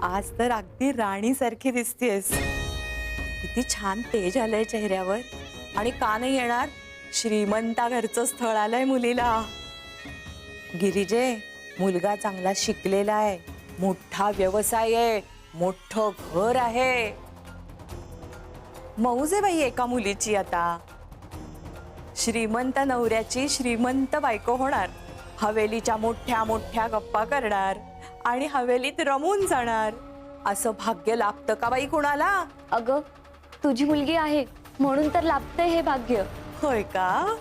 आज तर अगदी राणीसारखी दिसतेस. किती छान तेज आलंय चेहऱ्यावर. आणि का नाही येणार? श्रीमंता घरचं स्थळ आलंय मुलीला. गिरिजे, मुलगा चांगला शिकलेला आहे, मोठा व्यवसाय आहे, मोठं घर आहे. मौज आहे बाई एका मुलीची आता. श्रीमंत नवऱ्याची श्रीमंत बायको होणार. हवेलीच्या मोठ्या मोठ्या गप्पा करणार आणि हवेलीत रमून जाणार. असं भाग्य लाभतं का बाई कुणाला? अगं, तुझी मुलगी आहे म्हणून तर लाभतंय हे भाग्य. होय का?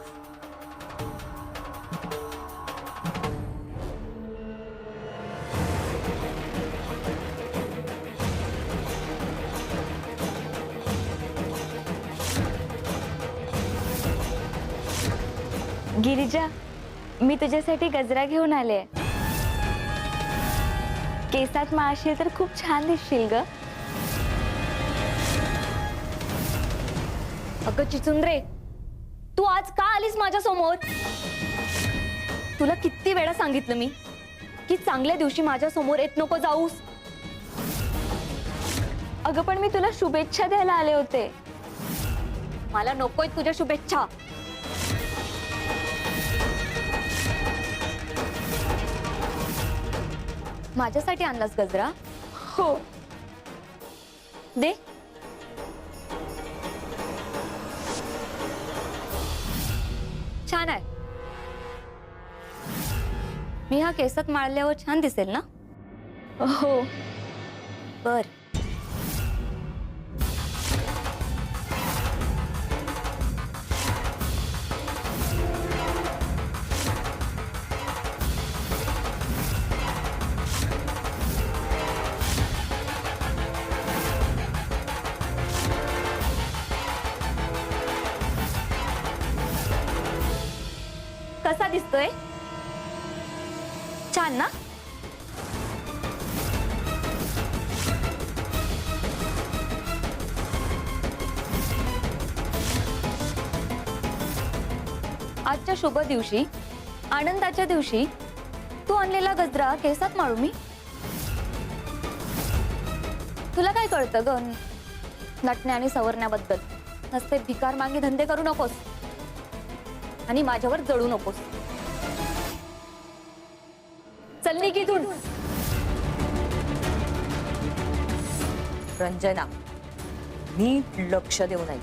गिरिजा, मी तुझ्यासाठी गजरा घेऊन आले. केसात माळशील तर खूप छान दिसशील ग. अगं चिचुंद्रे, तू आज का आलीस माझ्या समोर? तुला किती वेळा सांगितलं मी की चांगल्या दिवशी माझ्या समोर येत नको जाऊस. अगं पण मी तुला शुभेच्छा द्यायला आले होते. मला नकोय तुझ्या शुभेच्छा. माझ्यासाठी आणलास गजरा? हो, दे. छान आहे. मी हा केसात माळल्यावर छान दिसेल ना? हो. बर. कसा दिसतोय? छान ना? आजच्या शुभ दिवशी, आनंदाच्या दिवशी तू आणलेला गजरा केसात माळू मी? तुला काय कळतं ग नटण्या आणि सवरण्याबद्दल? नसते भिकार मागे धंदे करू नकोस आणि माझ्यावर जळू नकोस. चल निघ इथून. रंजना, नीट लक्ष देऊन ऐक.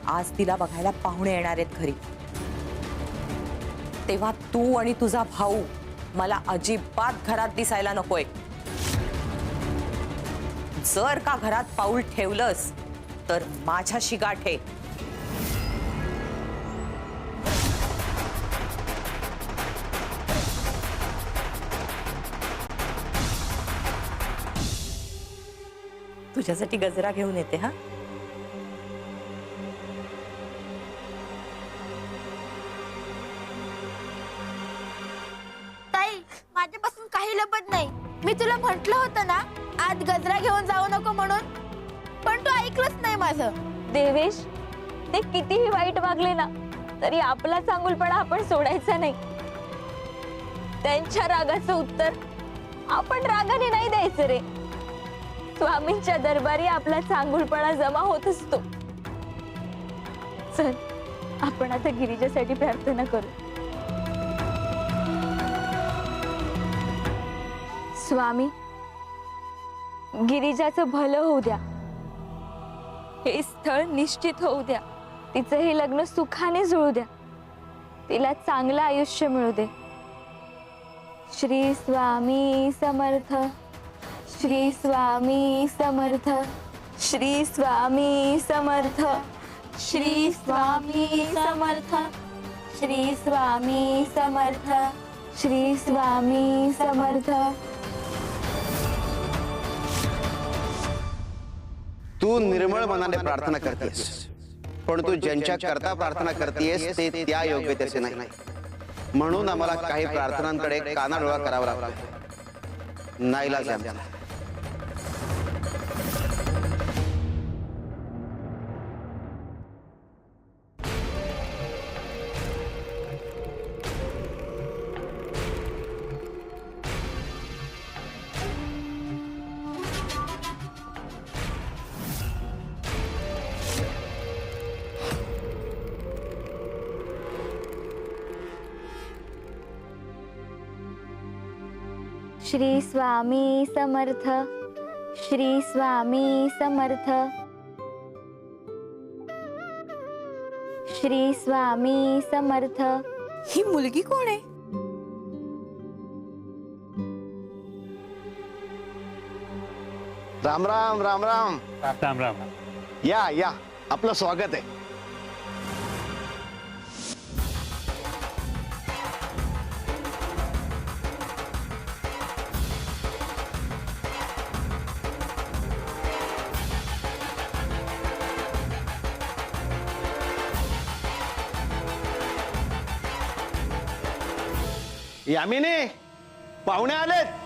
आज तिला बघायला पाहुणे येणार आहेत घरी. तेव्हा तू आणि तुझा भाऊ मला अजिबात घरात दिसायला नकोय. जर का घरात पाऊल ठेवलंस तर माझ्याशी गाठ आहे. तुझ्यासाठी गजरा घेऊन येते. हा, ताई, माझ्यापासून काही लपत नाही. मी तुला म्हटलं होतं ना आज गजरा घेऊन जाऊ नको म्हणून, पण तू ऐकलंच नाही माझं. देवेश, ते कितीही वाईट वागले ना तरी आपला चांगुलपणा आपण सोडायचा नाही. त्यांच्या रागाचं उत्तर आपण रागाने नाही द्यायचं रे. स्वामींच्या दरबारी आपला चांगुलपणा जमा होत असतो. चल, आपण आता गिरिजासाठी प्रार्थना करू. स्वामी, गिरिजाचं भलं होऊ द्या. हे स्थळ निश्चित होऊ द्या. तिचं हे लग्न सुखाने जुळू द्या. तिला चांगलं आयुष्य मिळू दे. श्री स्वामी समर्थ. श्री स्वामी समर्थ. श्री स्वामी समर्थ. श्री स्वामी समर्थ. श्री स्वामी समर्थ. श्री स्वामी समर्थ. तू निर्मळ मनाने प्रार्थना करतेस, पण तू ज्यांच्या करता प्रार्थना करतेस ते त्या योग्यतेचे नाही. म्हणून आम्हाला काही प्रार्थनांकडे कानाडोळा करावा लागतो. नाईलाज आहे आमचा. श्री स्वामी समर्थ, श्री स्वामी समर्थ, श्री स्वामी समर्थ. ही मुलगी कोण आहे? राम राम राम राम. राम राम. या या, आपलं स्वागत आहे. यामिनी, पाहुणे आलेत.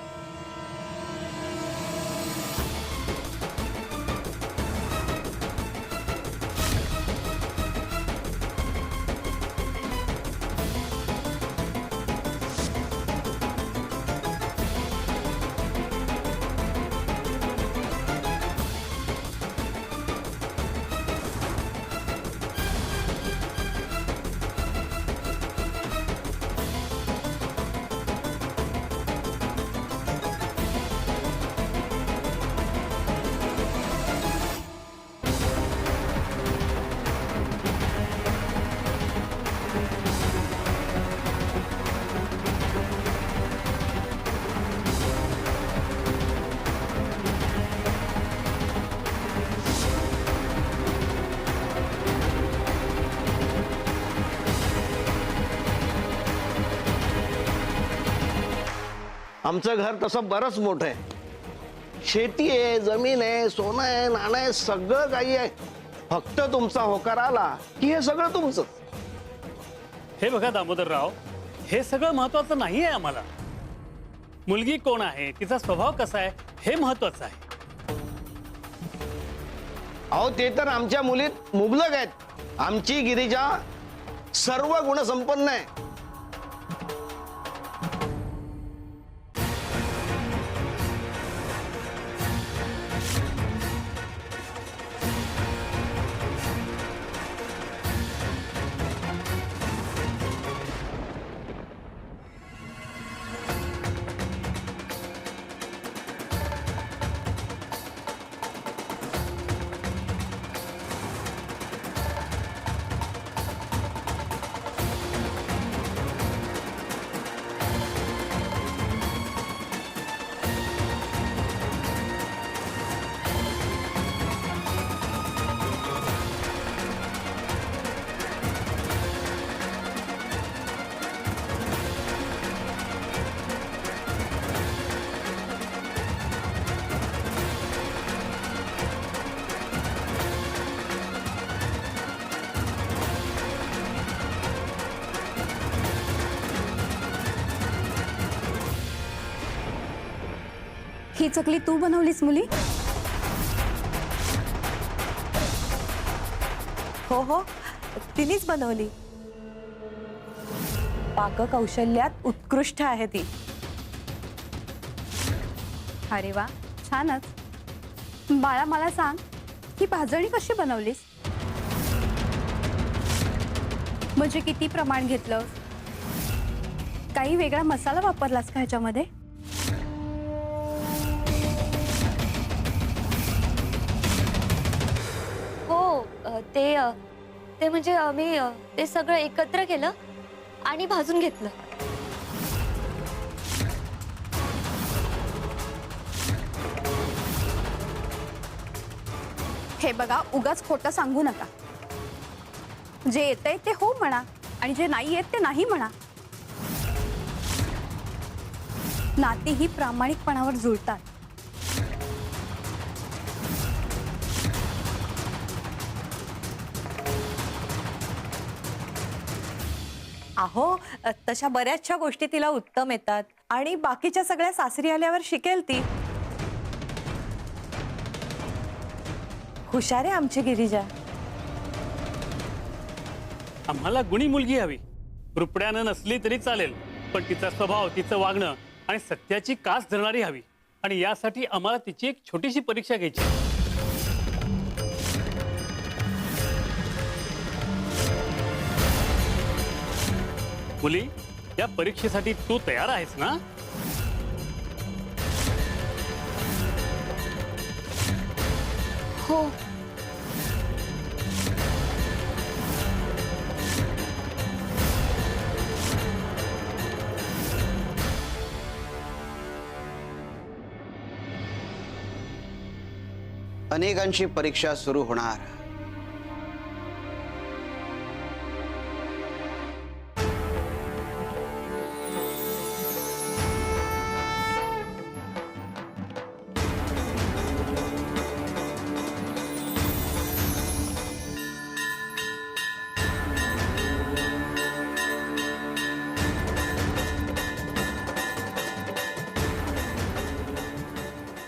आमचं घर तसं बरंच मोठं आहे. शेती आहे, जमीन आहे, सोनं आहे, नाणं आहे, सगळं काही आहे. फक्त तुमचा होकार आला की हे सगळं तुमचं. हे बघा दामोदरराव, हे सगळं महत्वाचं नाही आहे आम्हाला. मुलगी कोण आहे, तिचा स्वभाव कसा आहे, हे महत्वाचं आहे. अहो, ते तर आमच्या मुलीत मुबलक आहेत. आमची गिरिजा सर्व गुणसंपन्न आहे. ही चकली तू बनवलीस मुली? हो हो, तिनेच बनवली. पाककौशल्यात उत्कृष्ट आहे ती. अरे वा, छानच. बाळा, मला सांग, ही भाजणी कशी बनवलीस? म्हणजे किती प्रमाण घेतलं? काही वेगळा मसाला वापरलास का ह्याच्यामध्ये? हो, ते म्हणजे आम्ही ते सगळं एकत्र केलं आणि भाजून घेतलं. हे बघा, उगाच खोटं सांगू नका. जे येतंय ते हो म्हणा आणि जे नाही येत ते नाही म्हणा. नाती ही प्रामाणिकपणावर जुळतात. अहो, तशा बऱ्याचशा गोष्टी तिला उत्तम येतात आणि बाकीच्या सगळ्या सासरी आल्यावर शिकेल ती. हुशार आहे आमची गिरिजा. आम्हाला गुणी मुलगी हवी. रुपड्यानं नसली तरी चालेल, पण तिचा स्वभाव, तिचं वागणं आणि सत्याची कास धरणारी हवी. आणि यासाठी आम्हाला तिची एक छोटीशी परीक्षा घ्यायची. मुली, या परीक्षेसाठी तू तयार आहेस ना? अनेकांची परीक्षा सुरू होणार.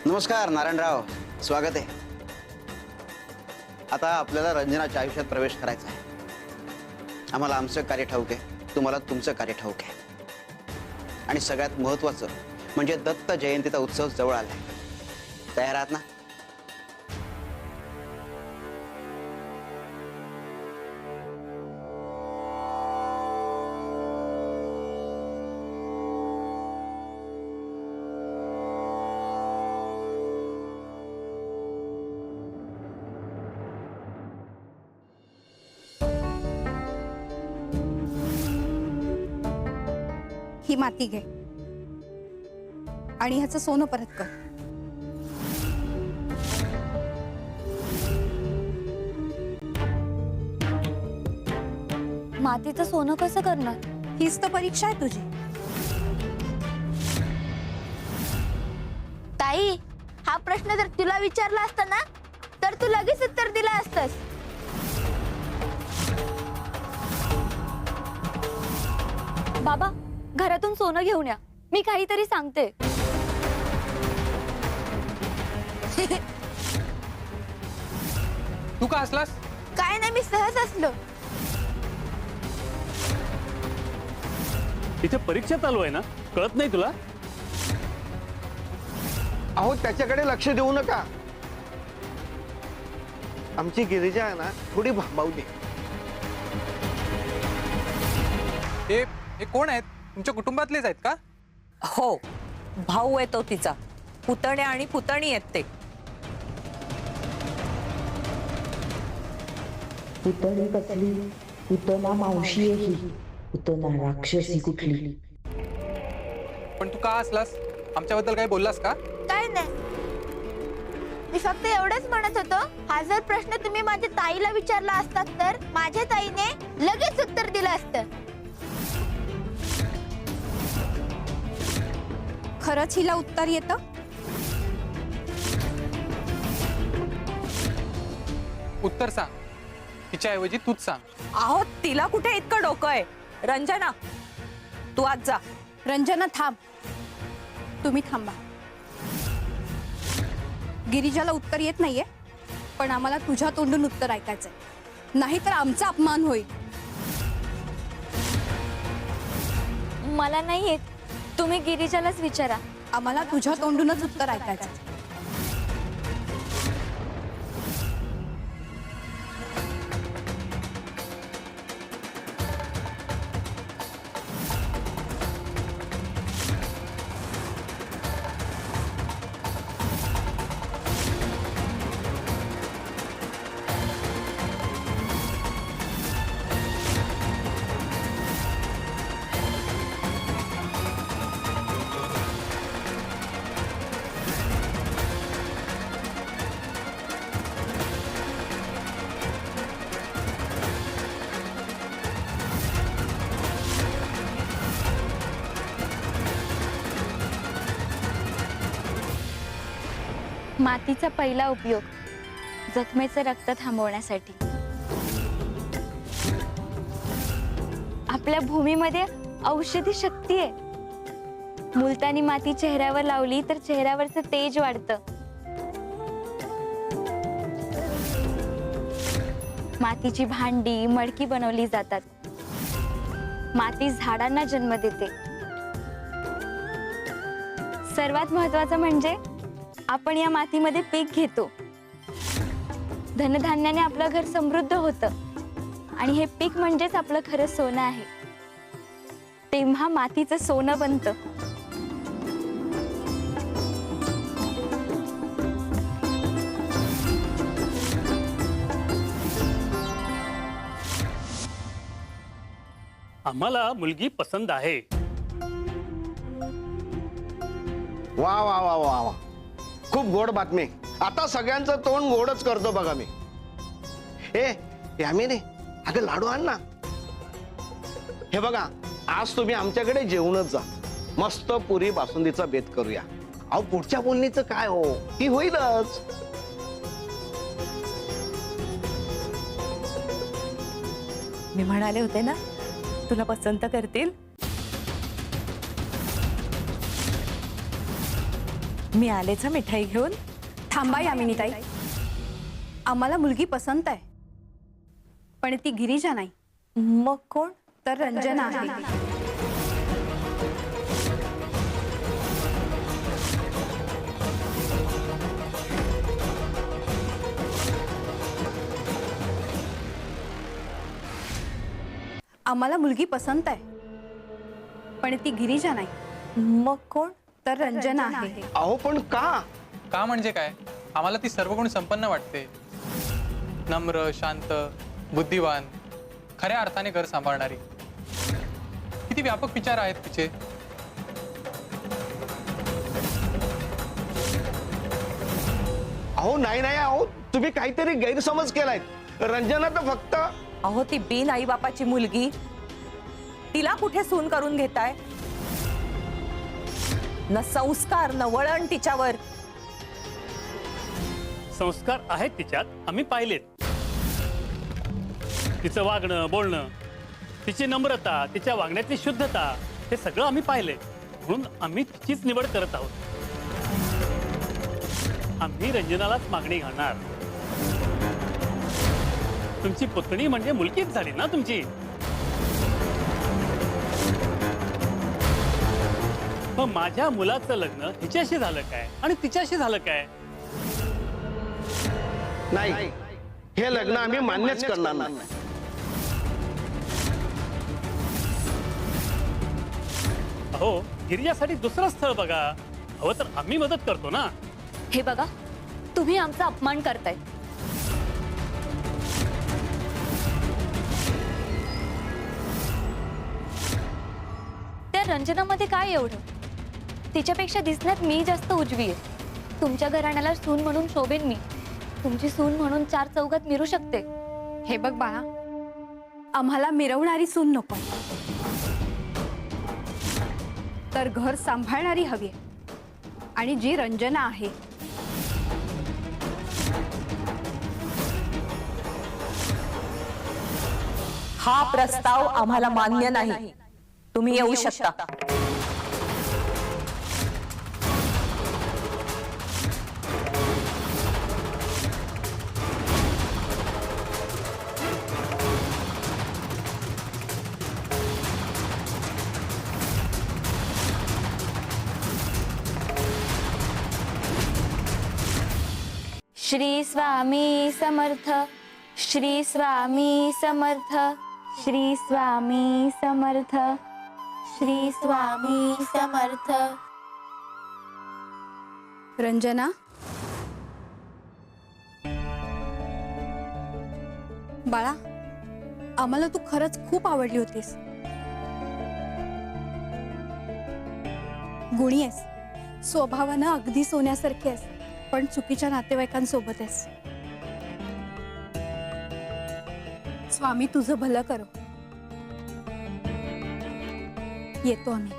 नमस्कार नारायणराव, स्वागत आहे. आता आपल्याला रंजनाच्या आयुष्यात प्रवेश करायचा आहे. आम्हाला आमचं कार्य ठाऊक आहे, तुम्हाला तुमचं कार्य ठाऊक आहे. आणि सगळ्यात महत्त्वाचं म्हणजे दत्त जयंतीचा उत्सव जवळ आलाय. तयार आहात ना? ही माती घे आणि ह्याचं सोनं परत कर. मातीचं सोनं कसं करणार? हीच तर परीक्षा आहे तुझी. ताई, हा प्रश्न जर तुला विचारला असता ना तर तू लगेच उत्तर दिलं असतंस. बाबा, घरातून सोनं घेऊन या, मी काहीतरी सांगते. तू का हसलास? काय नाही, मी सहज असलो. इथे परीक्षा चालू आहे ना, कळत नाही तुला? अहो त्याच्याकडे लक्ष देऊ नका. आमची गिरिजा आहे ना थोडी भांबावली. हे कोण आहेत? तुमच्या कुटुंबातलेच आहेत का? हो, भाऊ आहे तो तिचा. पुतण्या आणि पुतणी आहेत ते. पुतणी कसली? पुतना मावशी आहे ही. पुतना राक्षसी कुठली? पण तू का हसलास? आमच्याबद्दल काही बोललास का? काय नाही, मी फक्त एवढंच म्हणत होतो, हा जर प्रश्न तुम्ही माझ्या ताईला विचारला असतात तर माझ्या ताईने लगेच उत्तर दिलं असतं. खरंच हिला उत्तर येतं? उत्तर सांग. तिच्याऐवजी तूच सांग. अहो, तिला कुठे इतकं डोकं आहे? रंजना, तू आज जा. रंजना थांब. तुम्ही थांबा. गिरिजाला उत्तर येत नाहीये, पण आम्हाला तुझ्या तोंडून उत्तर ऐकायचंय, नाहीतर आमचा अपमान होईल. मला नाही येत, तुम्ही गिरिजालाच विचारा. आम्हाला तुझ्या तोंडूनच उत्तर ऐकायचंय. मातीचा पहिला उपयोग जखमेचं रक्त थांबवण्यासाठी. आपल्या भूमीमध्ये औषधी शक्ती आहे. मुलतानी माती चेहऱ्यावर लावली तर चेहऱ्यावरचं तेज वाढतं. मातीची भांडी, मडकी बनवली जातात. माती झाडांना जन्म देते. सर्वात महत्त्वाचं म्हणजे आपण या मातीमध्ये पीक घेतो. धनधान्याने आपलं घर समृद्ध होतं आणि हे पीक म्हणजेच आपलं खरं सोनं आहे. तेव्हा मातीचं सोनं बनतं. आम्हाला मुलगी पसंत आहे. वा वा वा वा वा, खूप गोड बातमी. आता सगळ्यांचं तोंड गोडच करतो बघा मी. यामिनी, अगं लाडू आण ना. हे बघा, आज तुम्ही आमच्याकडे जेवूनच जा. मस्त पुरी बासुंदीचा बेत करूया. अहो पुढच्या बोलणीचं काय हो, ती होईलच. मी म्हणाले होते ना तुला पसंत करतील. मी आलेच हं मिठाई घेऊन. थांबा यामिनीताई, आम्हाला मुलगी पसंत आहे, पण ती गिरिजा नाही मग कोण? तर रंजना आहे. आम्हाला मुलगी पसंत आहे, पण ती गिरिजा नाही मग कोण? तर रंजना आहे. अहो पण का? का म्हणजे काय? आम्हाला ती सर्व गुण संपन्न वाटते. नम्र, शांत, बुद्धिवान, खऱ्या अर्थाने घर सांभाळणारी. किती व्यापक विचार आहेत तिचे. अहो नाही नाही, अहो तुम्ही काहीतरी गैरसमज केलाय. रंजना तर फक्त अहो ती बिन आई बापाची मुलगी, तिला कुठे सून करून घेताय? न संस्कार न वळण तिच्यावर. संस्कार आहेत तिच्यात, आम्ही पाहिलेत. तिचं वागणं बोलणं, तिची नम्रता, तिच्या वागण्यातली शुद्धता, हे सगळं आम्ही पाहिलंय. म्हणून आम्ही तिचीच निवड करत आहोत. आम्ही रंजनालाच मागणी घालणार. तुमची पुतणी म्हणजे मुलगीच झाली ना तुमची. मग माझ्या मुलाचं लग्न हिच्याशी झालं काय आणि तिच्याशी झालं काय? नाही, हे लग्न आम्ही मान्यच करणार नाही. अहो गिरिजासाठी दुसरं स्थळ बघा. हवं तर आम्ही मदत करतो ना. हे बघा, तुम्ही आमचा अपमान करताय. त्या रंजनामध्ये काय एवढं? तिच्यापेक्षा दिसण्यात मी जास्त उजवी आहे. तुमच्या घराण्याला सून म्हणून शोभेन मी. तुमची सून म्हणून 4 चौघात मिरू शकते. हे बघ बाळा, आम्हाला मिरवणारी सून नको, तर घर सांभाळणारी हवी आहे. आणि जी रंजना आहे हा प्रस्ताव आम्हाला मान्य नाही. तुम्ही येऊ शकता. श्री स्वामी समर्थ. श्री स्वामी समर्थ. श्री स्वामी समर्थ. श्री स्वामी समर्थ. रंजना, बाळा, आम्हाला तू खरंच खूप आवडली होतीस. गुणी आहेस, स्वभावानं अगदी सोन्यासारखी आहेस, पण चुकीच्या नातेवाईकांसोबत आहेस. स्वामी तुझं भलं करो. येतो आम्ही.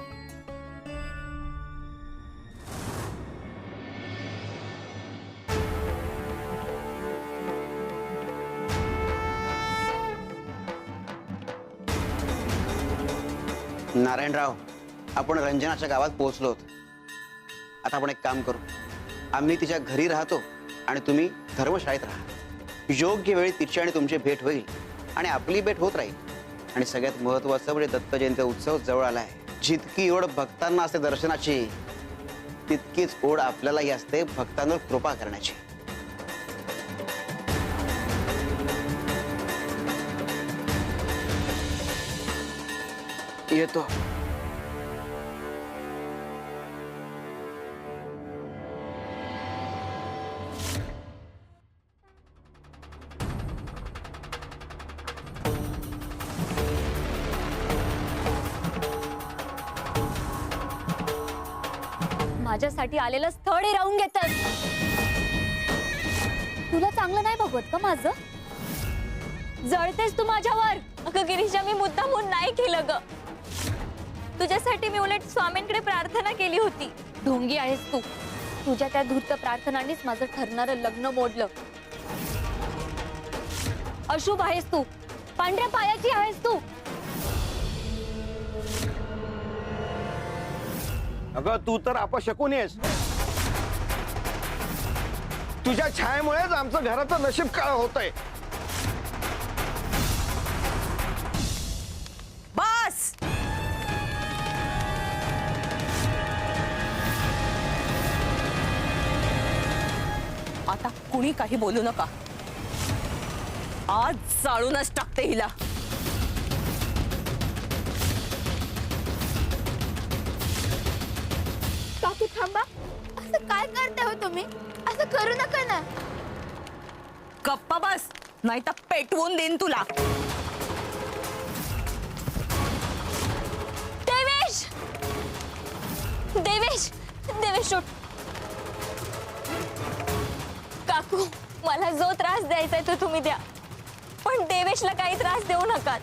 नारायणराव, आपण रंजनाच्या गावात पोहोचलो. आता आपण एक काम करू. आम्ही तिच्या घरी राहतो आणि तुम्ही धर्मशाळेत राहा. योग्य वेळी तिची आणि तुमची भेट होईल आणि आपली भेट होत राहील. आणि सगळ्यात महत्त्वाचं म्हणजे दत्त जयंती उत्सव जवळ आलाय. जितकी ओढ भक्तांना असते दर्शनाची, तितकीच ओढ आपल्यालाही असते भक्तांवर कृपा करण्याची. येतो. माझ्यासाठी आलेलं स्थळ हिरावून घेतस. तुला चांगलं नाही बघवत का माझं? जळतेस तू माझ्यावर. अगं गिरीशा, मी मुद्दामून नाही केलं ग. तुझ्यासाठी मी उलट स्वामींकडे प्रार्थना केली होती. ढोंगी आहेस तू. तुझ्या त्या धूर्त प्रार्थनांनीच माझं ठरणारं लग्न मोडलं. अशुभ आहेस तू. पांढऱ्या पायाची आहेस तू. अगं तू तर अपशकुनी आहेस. तुझ्या छायेमुळेच आमचं घराचं नशीब काळ होतंय. बस. आता कुणी काही बोलू नका. आज जाळूनच टाकते हिला. काकू थांबा. असं काय करते हो तुम्ही? असं करू नका ना. गप्पा बस, नाही तर पेटवून देईन तुला. देवेश, देवेश, देवेश उठ. काकू, मला जो त्रास द्यायचा तो तुम्ही द्या, पण देवेशला काही त्रास देऊ नका.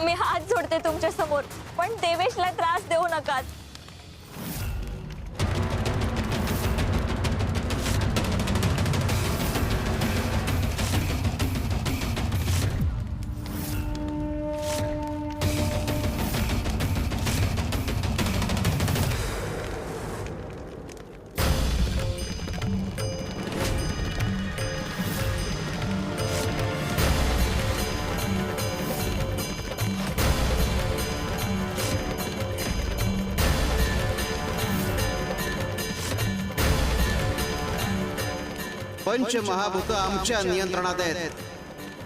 मी हात जोडते तुमच्या समोर, पण देवेशला त्रास देऊ नका. पंचमहाभूत आमच्या नियंत्रणात आहेत.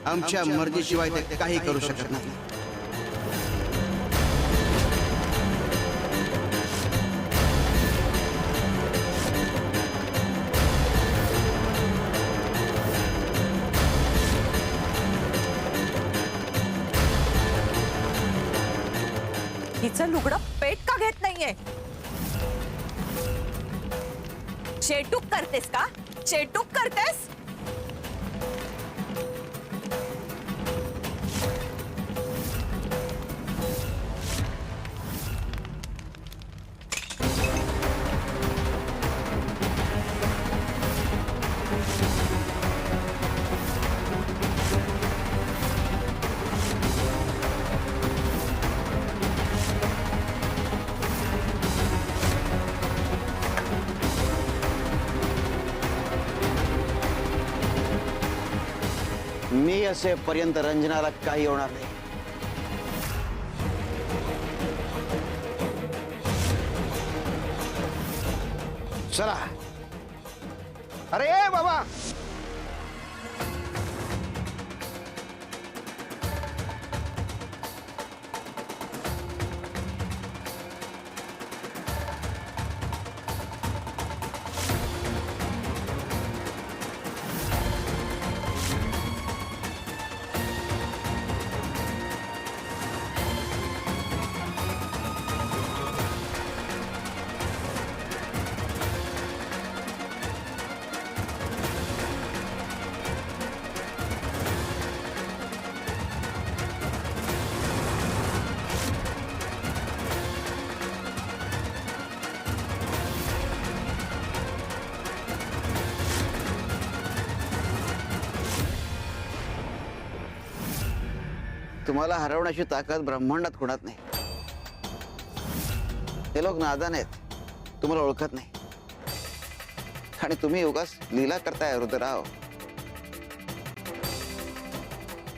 आमच्या मर्जीशिवाय ते काही करू शकत नाही. हिचं लुगडं पेट का घेत नाहीये? चेटूक करतेस का? चेटूक करतेस? मी असेपर्यंत रंजनाला काही होणार नाही. चला. अरे बाबा, तुम्हाला हरवण्याची ताकद ब्रह्मांडात कोणात नाही. हे लोक नादान आहेत, तुम्हाला ओळखत नाही. आणि तुम्ही उगाच लीला करताय रुद्रराव.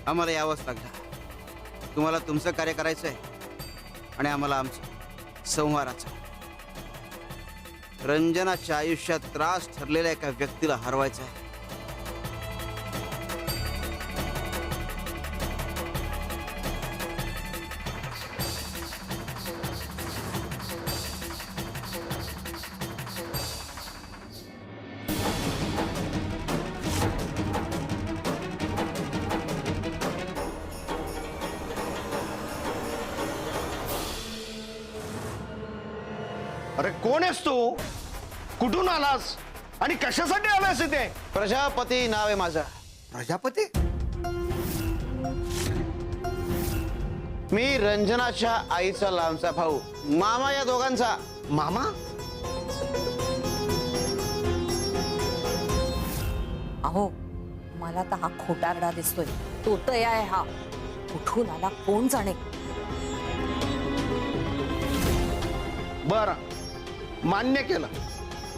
आम्हाला यावंच लागलं. तुम्हाला तुमचं कार्य करायचंय आणि आम्हाला आमचं संहाराचं. रंजनाच्या आयुष्यात त्रास ठरलेल्या एका व्यक्तीला हरवायचं आहे. अरे कोण आहेस तू? कुठून आलास आणि कशासाठी आलास इथे? प्रजापती नाव आहे माझं. प्रजापती? मी रंजनाच्या आईचा लांबचा भाऊ, मामा या दोघांचा. मामा? अहो मला तर हा खोटारडा दिसतोय. तोतय आहे हा. कुठून आला कोण जाणे. बर, मान्य केलं,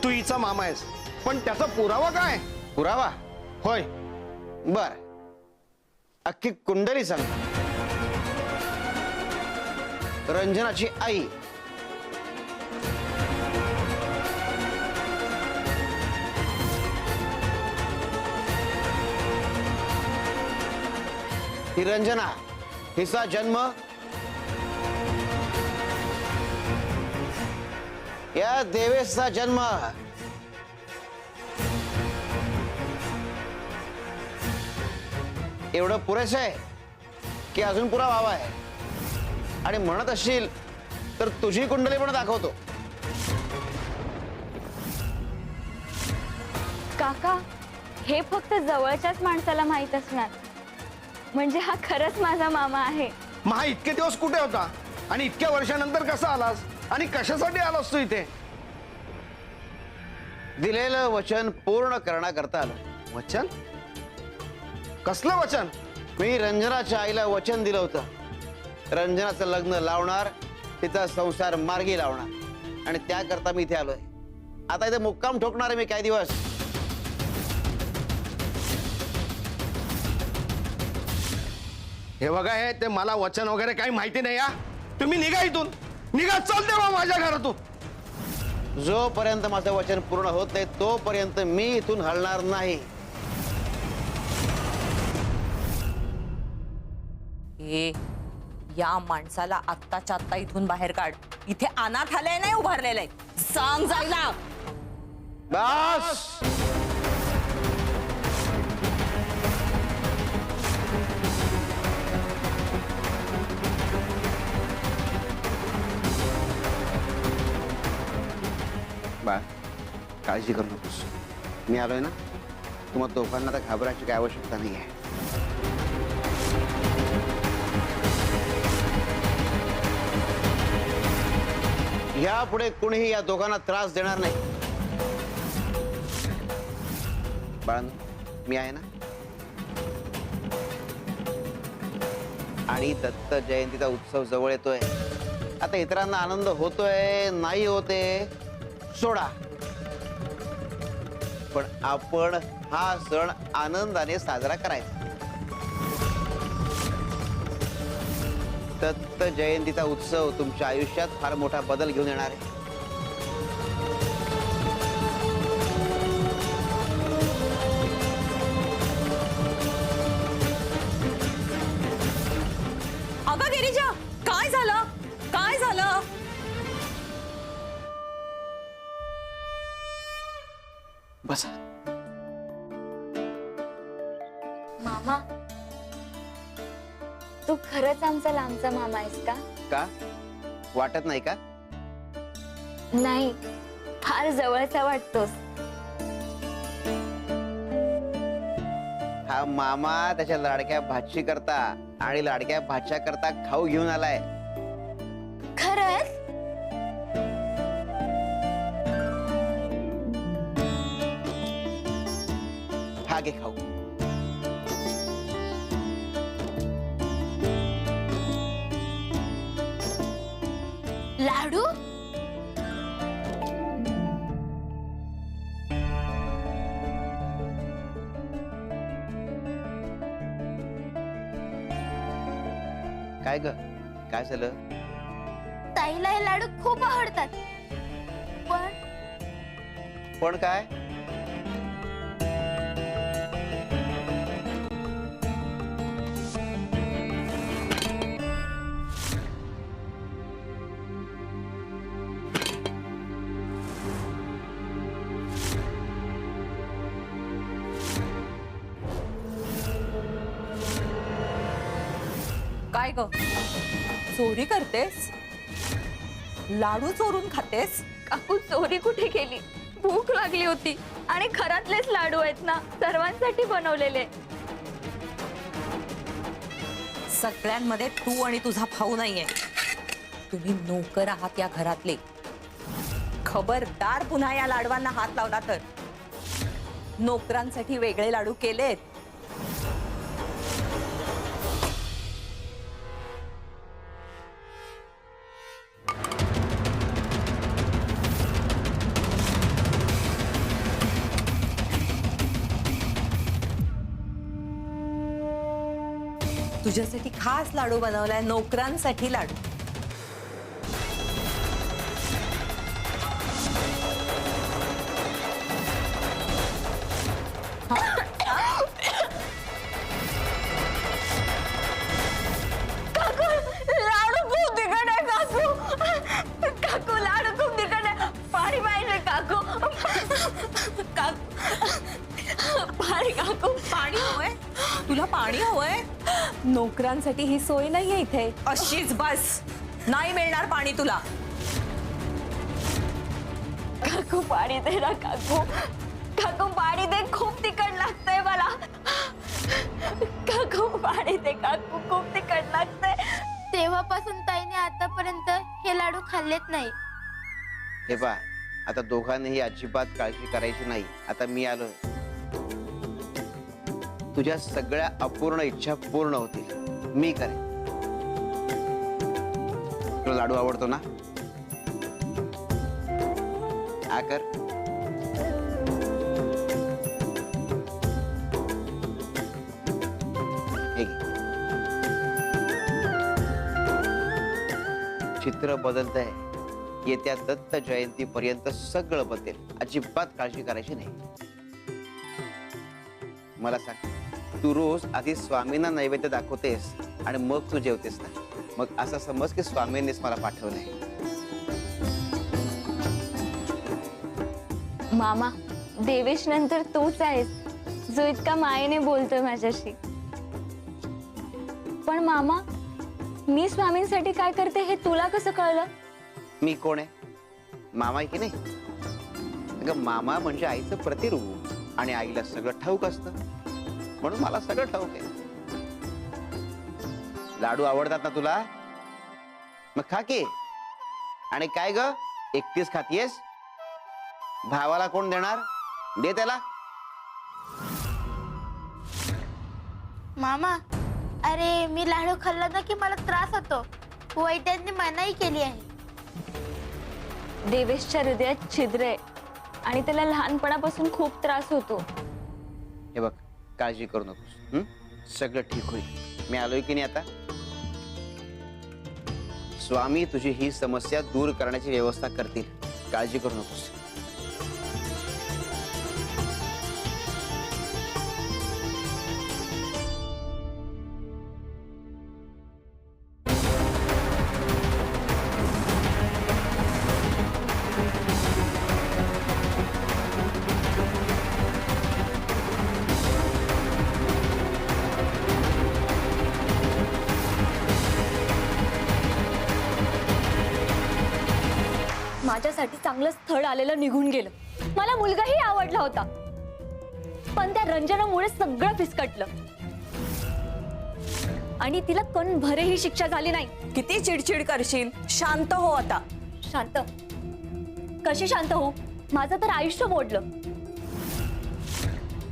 तू हिचा मामा आहेस, पण त्याचा पुरावा काय? पुरावा? होय. बर, अख्खी कुंडली सांग. रंजनाची आई ही रंजना, हिचा जन्म या देवेशचा जन्म. एवढं पुरेसं आहे की अजून पुरा व्हावा आहे. आणि म्हणत असशील तर तुझी कुंडली पण दाखवतो. काका, हे फक्त जवळच्याच माणसाला माहित असणार. म्हणजे हा खरंच माझा मामा आहे. मग हा इतके दिवस कुठे होता आणि इतक्या वर्षानंतर कसा आलास आणि कशासाठी आलास तू इथे? दिलेलं वचन पूर्ण करण्याकरता आलो. वचन? कसलं वचन? मी रंजनाच्या आईला वचन दिलं होतं, रंजनाचं लग्न लावणार, तिचा संसार मार्गी लावणार. आणि त्याकरता मी इथे आलोय. आता इथे मुक्काम ठोकणार आहे मी काही दिवस. हे बघा, हे ते मला वचन वगैरे काही माहिती नाही. या तुम्ही निघा इथून, निघा, चल देवा माझ्या घरातून. जोपर्यंत माझं वचन पूर्ण होत नाही तोपर्यंत मी इथून हलणार नाही. ए, या माणसाला आत्ताच्या आत्ता इथून बाहेर काढ. इथे अनाथालय नाही उभारलेलं आहे. सांग जायला. बस. बा, काळजी करू नकोस. मी आलोय ना. तुम्हाला दोघांना तर घाबरायची काही आवश्यकता नाही आहे. यापुढे कोणीही या दोघांना त्रास देणार नाही. बाळांनो, मी आहे ना. आणि दत्त जयंतीचा उत्सव जवळ येतोय. आता इतरांना आनंद होतोय नाही होते सोडा, पण आपण हा सण आनंदाने साजरा करायचा. दत्त जयंतीचा उत्सव तुमच्या आयुष्यात फार मोठा बदल घेऊन येणार आहे. अगं गिरिजा, काय झालं? काय झालं? बसा. मामा, तू खरंच आमचा लांबचा मामा आहेस का? का वाटत नाही का? नाही, फार जवळचा वाटतोस. हा मामा त्याच्या लाडक्या भाची करता आणि लाडक्या भाच्या करता खाऊ घेऊन आलाय. खरंच? हा घे खाऊ. लाडू? काय ग, काय झालं? ताईला हे लाडू खूप आवडतात. पण काय? काय ग, चोरी करतेस? लाडू चोरून खातेस? काकू चोरी कुठे केली? भूक लागली होती आणि घरातलेच लाडू आहेत ना, सर्वांसाठी बनवलेले. सगळ्यांमध्ये तू आणि तुझा भाऊ नाहीये, तुम्ही नोकर आहात या घरातले. खबरदार पुन्हा या लाडवांना हात लावला तर. नोकरांसाठी वेगळे लाडू केलेत. तुझ्यासाठी खास लाडू बनवलाय, नोकरांसाठी लाडू. काकू लाडू खूप तिखट आहे काकू. काकू लाडू खूप तिखट आहे. पाणी पाहिजे काकू. पाणी काकू. पाणी हवंय तुला? पाणी हवंय? नोकरांसाठी ही सोय नाहीये इथे. अशीच बस, नाही मिळणार पाणी तुला. काकू पाणी दे ना काकू. काकू पाणी दे, खूप तिखट लागतंय मला. काकू पाणी दे काकू, खूप तिखट लागतंय. तेव्हापासून ताईने आतापर्यंत हे लाडू खाल्लेत नाही. हे पहा, आता दोघांनीही अजिबात काळजी करायची नाही. आता मी आलोय, तुझ्या सगळ्या अपूर्ण इच्छा पूर्ण होतील. मी करेन. तुला लाडू आवडतो ना? हा कर. हे घे. चित्र बदलतंय. येत्या दत्त जयंतीपर्यंत सगळं बदलेल. अजिबात काळजी करायची नाही. मला सांग, तू रोज आधी स्वामींना नैवेद्य दाखवतेस आणि मग तू जेवतेस ना? मग असं समज की स्वामींनीच मला पाठवलंय. मामा, देवेश नंतर तूच आहेस जो इतका मायेने बोलतोय माझ्याशी. पण मामा, मी स्वामींसाठी काय करते हे तुला कसं कळलं? मी कोण आहे? मामा आहे की नाही? अगं, मामा म्हणजे आईचं प्रतिरूप आणि आईला सगळं ठाऊक असतं, म्हणून मला सगळं ठाऊक आहे. लाडू आवडतात ना तुला? मग खा की. आणि काय ग, एकटीच खातीयेस? भावाला कोण देणार? दे त्याला. मामा, अरे मी लाडू खाल्ला ना की मला त्रास होतो. वैद्यांनी मनाई केली आहे. देवेशच्या हृदयात छिद्र आहे आणि त्याला लहानपणापासून खूप त्रास होतो. हे बघ, काळजी करू नकोस. सगळं ठीक होईल. मी आलोय की नाही आता? स्वामी तुझी ही समस्या दूर करण्याची व्यवस्था करतील. काळजी करू नकोस. माझ्यासाठी चांगलं स्थळ आलेलं निघून गेलं. मला मुलगाही आवडला होता, पण त्या रंजनामुळे सगळं फिसकटलं आणि तिला कणभरही शिक्षा झाली नाही. किती चिडचिड करशील? शांत हो आता. शांत? कशी शांत हो? माझं तर आयुष्य मोडलं.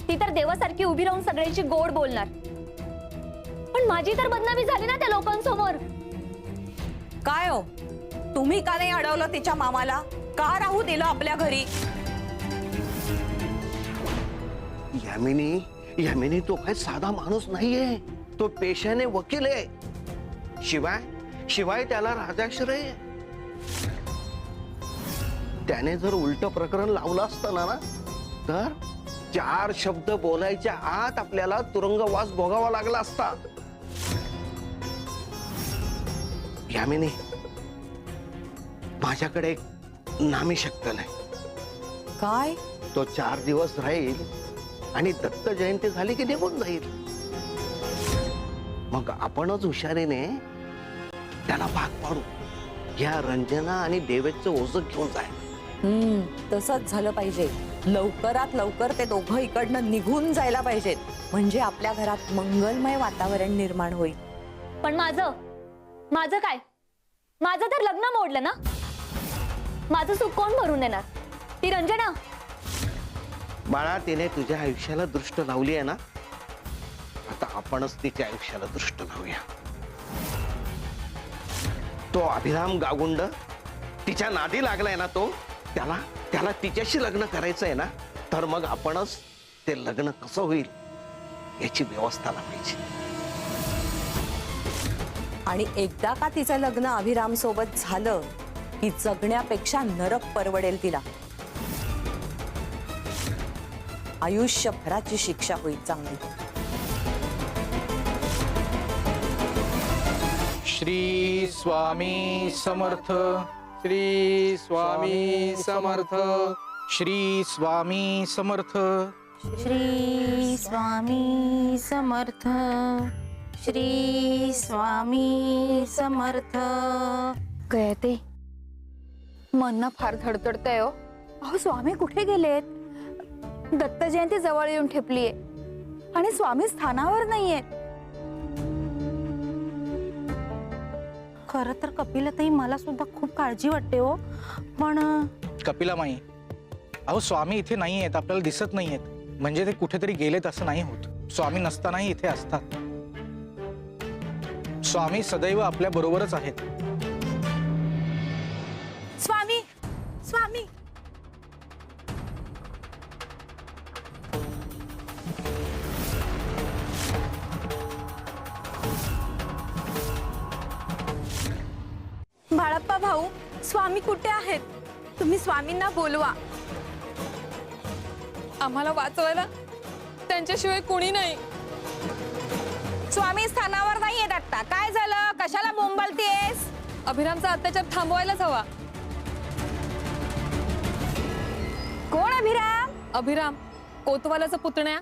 ती तर देवासारखी उभी राहून सगळ्यांची गोड बोलणार, पण माझी तर बदनामी झाली ना त्या लोकांसमोर. काय हो, तुम्ही का नाही अडवलं तिच्या मामाला? का राहू दिलं आपल्या घरी? यामिनी तो काय साधा माणूस नाहीये. तो पेशाने वकील आहे. शिवाय त्याला राजाश्रय आहे. त्याने जर उलट प्रकरण लावलं असतं ना तर 4 शब्द बोलायच्या आत आपल्याला तुरुंगवास भोगावा लागला असता. यामिनी, माझ्याकडे एक नामी शक्कल आहे. काय? तो 4 दिवस राहील आणि दत्त जयंती झाली की निघून जाईल. मग आपणच हुशारीने त्याला भाग पाडू. या रंजना आणि देवेचं ओझं घेऊन जाय. तसंच झालं पाहिजे. लवकरात लवकर ते दोघं इकडनं निघून जायला पाहिजेत, म्हणजे आपल्या घरात मंगलमय वातावरण निर्माण होईल. पण माझं काय? माझं तर लग्न मोडलं ना. माझं सुख कोण भरून देणार? ती रंजना. बाळा, तिने तुझ्या आयुष्याला दृष्ट लावली आहे ना, आता आपणच तिच्या आयुष्याला दृष्ट लावूया. तो अभिराम गावुंड तिच्या नादी लागलाय ना, तो त्याला तिच्याशी लग्न करायचंय ना, तर मग आपणच ते लग्न कसं होईल याची व्यवस्था लावायची. आणि एकदा का तिचं लग्न अभिराम सोबत झालं की जगण्यापेक्षा नरक परवडेल तिला. आयुष्यभराची शिक्षा होईल चांगली. श्री स्वामी समर्थ. श्री स्वामी समर्थ. श्री स्वामी समर्थ. श्री स्वामी समर्थ. श्री स्वामी समर्थ. गयते, मन ना फार धडधडतंय हो. अहो, स्वामी कुठे गेलेत? दत्त जयंती जवळ येऊन ठेपलीये आणि स्वामी स्थानावर नाहीयेत. खरं तर कपिलाताई, मला सुद्धा खूप काळजी वाटते हो. पण कपिला माई, अहो स्वामी इथे नाही आहेत, आपल्याला दिसत नाही आहेत, म्हणजे ते कुठेतरी गेलेत असं नाही होत. स्वामी नसतानाही इथे असतात. स्वामी सदैव आपल्या बरोबरच आहेत. स्वामी, स्वामी. बाळप्पा भाऊ, स्वामी कुठे आहेत? तुम्ही स्वामींना बोलवा. आम्हाला वाचवायला त्यांच्याशिवाय कोणी नाही. स्वामी स्थानावर नाहीयेत आता. काय झालं? कशाला बोंबलतेस? अभिरामचा अत्याचार थांबवायलाच हवा. कोण अभिराम? अभिराम, कोतवालाचा पुतण्या.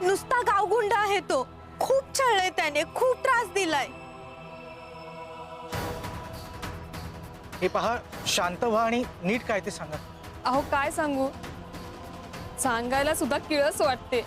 नुसता गावगुंड आहे तो. खूप छळलंय त्याने, खूप त्रास दिलाय. हे पहा, शांत व्हा आणि नीट काय ते सांगा. अहो काय सांगू, सांगायला सुद्धा किळस वाटते.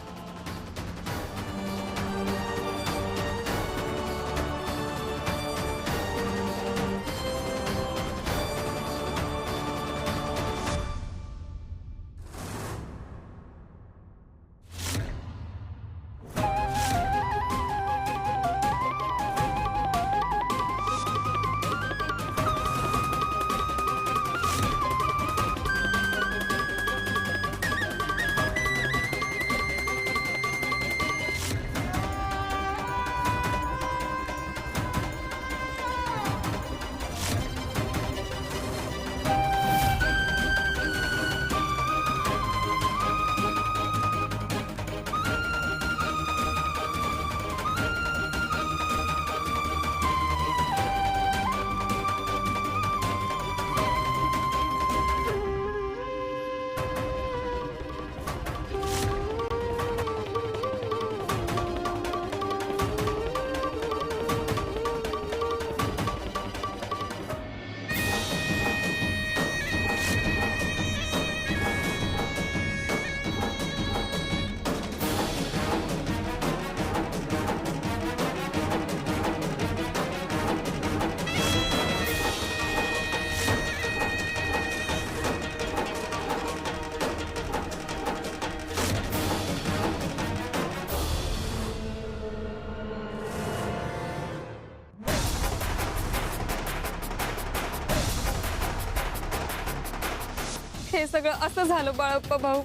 हे सगळं असं झालं बाळप्पा भाऊ.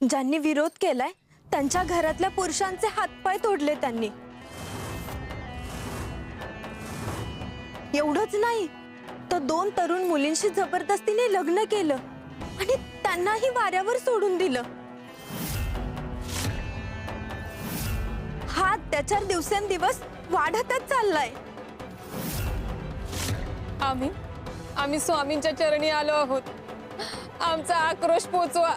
ज्यांनी विरोध केलाय त्यांच्या घरातल्या पुरुषांचे हातपाय तोडले त्यांनी. एवढंच नाही तर 2 तरुण मुलींशी जबरदस्तीने लग्न केलं आणि त्यांनाही वाऱ्यावर सोडून दिलं. हा अत्याचार दिवसेंदिवस वाढतच चाललाय. आम्ही स्वामींच्या चरणी आलो आहोत. आमचा आक्रोश पोचवा.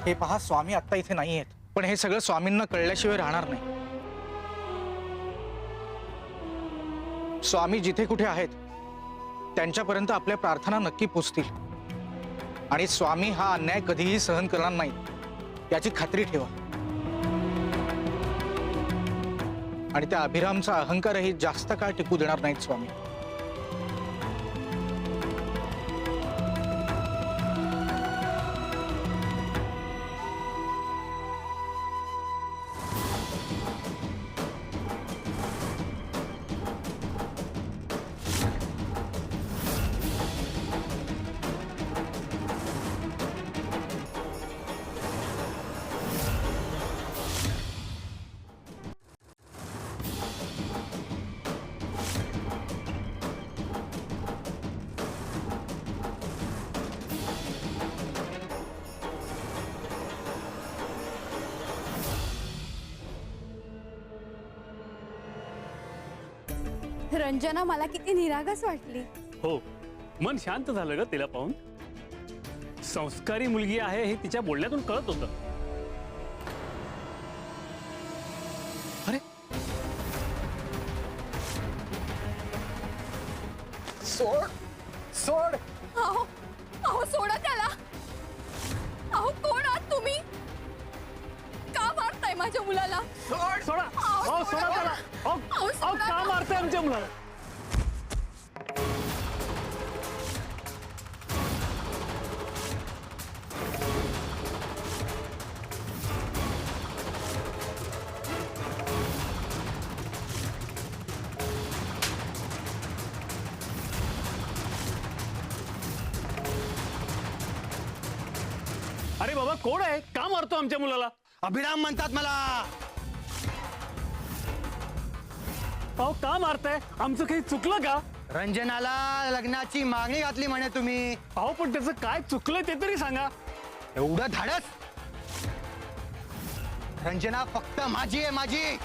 हे पहा, स्वामी आत्ता इथे नाही आहेत. पण हे सगळं स्वामींना कळल्याशिवाय राहणार नाही. स्वामी जिथे कुठे आहेत त्यांच्यापर्यंत आपल्या प्रार्थना नक्की पोचतील आणि स्वामी हा अन्याय कधीही सहन करणार नाहीत याची खात्री ठेवा. आणि त्या अभिरामचा अहंकारही जास्त काळ टिकू देणार नाहीत स्वामी. रंजना मला किती निरागस वाटली. हो, मन शांत झालं ग तिला पाहून. संस्कारी मुलगी आहे हे तिच्या बोलण्यातून कळत होतं. अरे सोड सोड. अहो अहो सोडा त्याला. अहो कोण आहात तुम्ही? का मारताय माझ्या मुलाला? सोडा. अहो, सोडा त्याला. अहो, अहो, अहो, सोडा. का मारताय आमच्या मुलाला? अरे बाबा, कोण आहे? का मारतो आमच्या मुलाला? अभिराम म्हणतात मला. अहो, का मारताय? आमचं काही चुकलं का? रंजनाला लग्नाची मागणी घातली म्हणे तुम्ही. अहो, पण त्याचं काय चुकलंय ते तरी सांगा. एवढं धाडस? रंजना फक्त माझी आहे, माझी.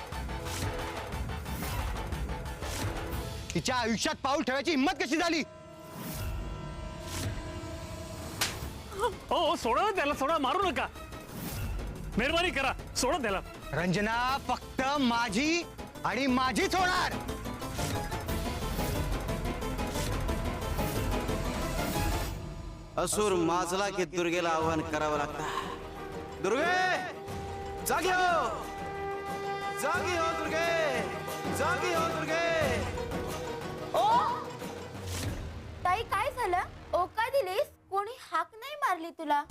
तिच्या आयुष्यात पाऊल ठेवायची हिंमत कशी झाली? हो, सोडा ना त्याला. सोडा, मारू नका. मेहरबानी करा, सोडा त्याला. रंजना फक्त माझी आणि माझीच होणार. असुर माजला की दुर्गेला आव्हान करावं लागतं. दुर्गे, जागी हो. जागी हो दुर्गे. जागी हो दुर्गे. ओ ताई, काय झालं? ओ का दिलीस? कोणी हाक नाही मारली तुला?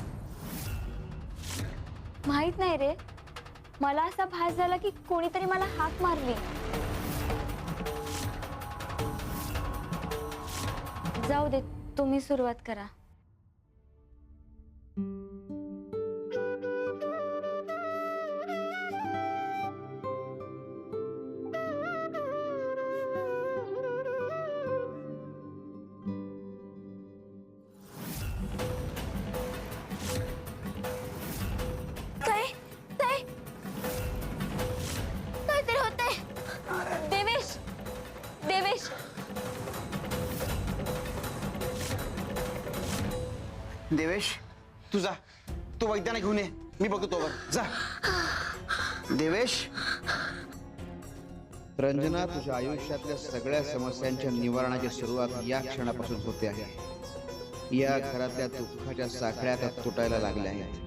माहित नाही रे, मला असा भास झाला की कोणीतरी मला हाक मारली. जाऊ दे, तुम्ही सुरुवात करा. काय काय काहीतरी होतंय. देवेश, देवेश, देवेश, तू जा. तू वैद्याने घेऊन ये. मी बघतो वर. जा. देवेश. रंजना, तुझ्या आयुष्यातल्या सगळ्या समस्यांच्या निवारणाची सुरुवात या क्षणापासून होते आहे. या घरातल्या दुःखाच्या साखळ्या आता तुटायला लागल्या आहेत.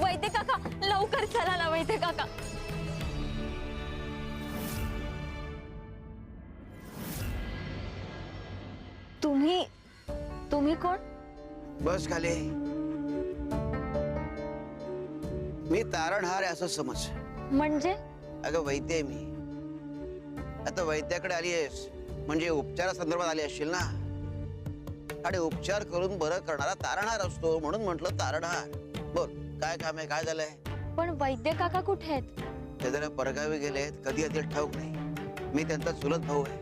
वैद्य काका, लवकर चला ना वैद्य काका. तुम्ही कोण? बस खाली. मी तारणहार आहे असं समज. म्हणजे? अगं वैद्य आहे मी. आता वैद्याकडे आली आहेस म्हणजे उपचारासंदर्भात आली असशील ना. आणि उपचार करून बरं करणारा तारणहार असतो म्हणून म्हटलं तारणहार. बोल, काय काम आहे? काय झालंय? पण वैद्य काका कुठे आहेत? ते जरा परगावी गेलेत. कधी येतील ठाऊक नाही. मी त्यांचा चुलत भाऊ आहे.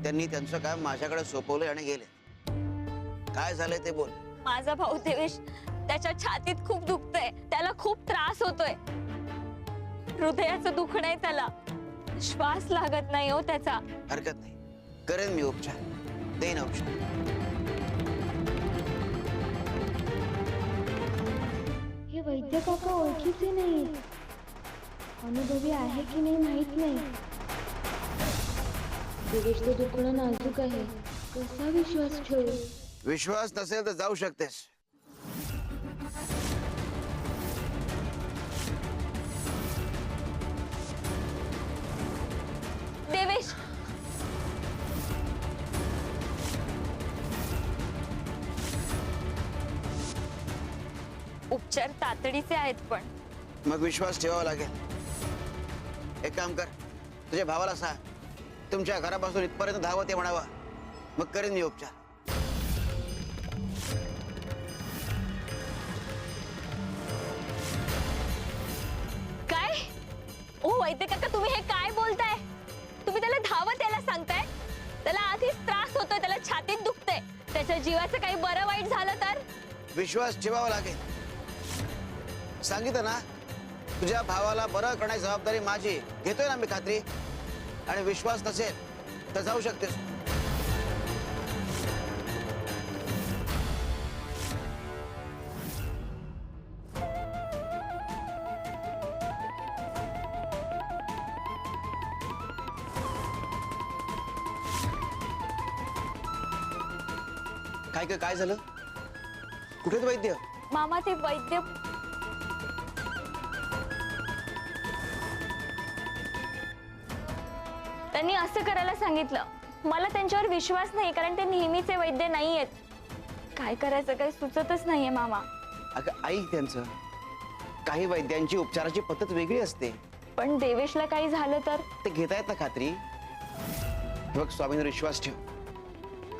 त्यांनी त्यांचं काम माझ्याकडे सोपवलंय आणि गेले. काय झालंय ते बोल. माझा भाऊ देवेश, त्याच्या छातीत खूप दुखतंय. त्याला खूप त्रास होतोय. हृदयाचं दुखणं आहे त्याला. श्वास लागत नाही हो त्याचा. हरकत नाही, करेन मी उपचार, देईन औषध. हे वैद्य काका ओळखीचे नाही, अनुभवी आहे की नाही माहित नाही. देवेशचं दुखणं नाजूक आहे, कसा विश्वास ठेवू? विश्वास नसेल तर जाऊ शकतेस. देवेश, उपचार तातडीचे आहेत पण. मग विश्वास ठेवावा लागेल. एक काम कर, तुझ्या भावाला सांग तुमच्या घरापासून इथपर्यंत धावत ये म्हणावा, मग करेन मी उपचार. काय? ओ वैद्य काका, तुम्ही हे काय बोलताय? तुम्ही त्याला धावत यायला सांगताय? त्याला आधीच त्रास होतोय, त्याला छातीत दुखतंय. त्याच्या जीवाचं काही बरं वाईट झालं तर? विश्वास ठेवावा लागेल. सांगितलं ना, तुझ्या भावाला बरं करण्याची जबाबदारी माझी, घेतोय ना मी खात्री. आणि विश्वास नसेल तर जाऊ शकतेस. काय झालं? कुठे ते वैद्य? मामा, ते वैद्य त्यांनी असं करायला सांगितलं. मला त्यांच्यावर विश्वास नाही, कारण ते नेहमीचे वैद्य नाही आहेत. काय करायचं काही सुचतच नाहीये मामा. अगं ऐक त्यांचं, काही वैद्यांची उपचाराची पद्धत वेगळी असते. पण देवेशला काही झालं तर? ते घेता येत ना खात्री. बघ, स्वामींवर विश्वास ठेव,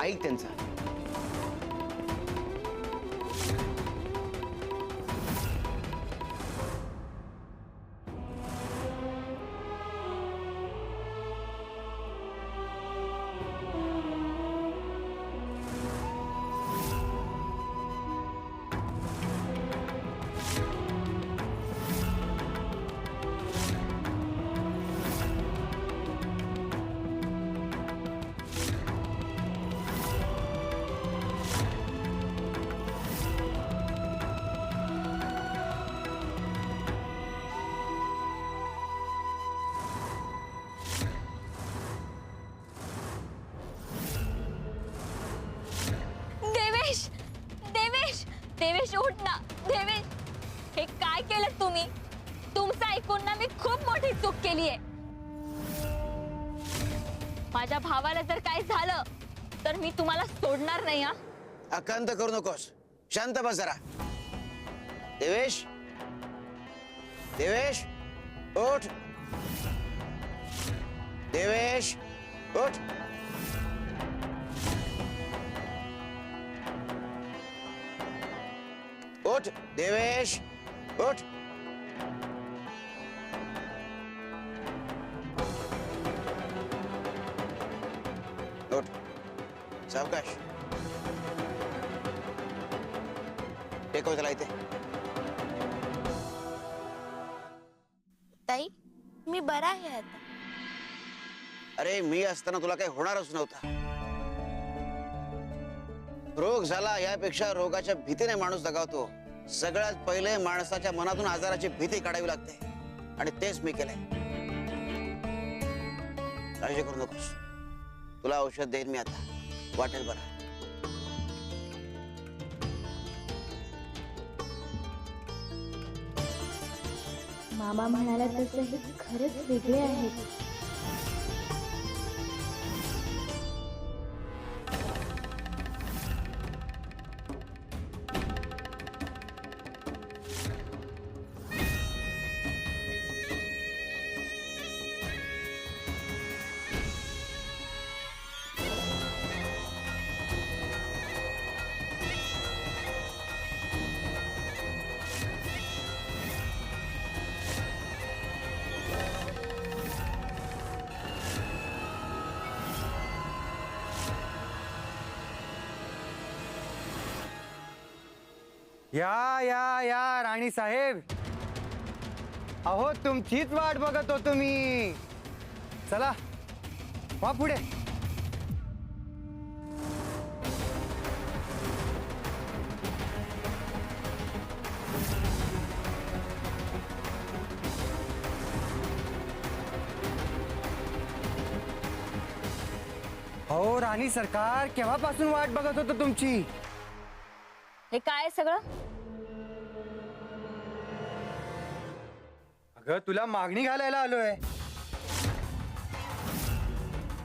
ऐक त्यांचा. देवेश, देवेश, देवेश उठ ना. देवेश, हे काय केलं तुम्ही? तुमचं ऐकून ना मी खूप मोठी चूक केली आहे. माझ्या भावाला जर काय झालं तर मी तुम्हाला सोडणार नाही. हा, आकांत करू नकोस, शांत बस जरा. देवेश, देवेश उठ. देवेश उठ. उठ देवेश, उठ. उठ, सावकाश. टेकव त्याला इथे. ताई, मी बरा आहे आता. अरे मी असताना तुला काही होणारच नव्हता. रोग झाला यापेक्षा रोगाच्या भीतीने माणूस दगावतो. सगळ्यात पहिले माणसाच्या मनातून आजाराची भीती काढावी लागते, आणि तेच मी केलंय. काळजी करू नकोस, तुला औषध देईन मी आता, वाटेल बरं. मामा म्हणाला तसं हे खरंच वेगळे आहेत. या या या राणी साहेब, अहो तुमचीच वाट बघत होतो मी. चला वा पुढे. हो राणी सरकार, केव्हापासून वाट बघत होतो तुमची. हे काय सगळं? अगं तुला मागणी घालायला आलोय.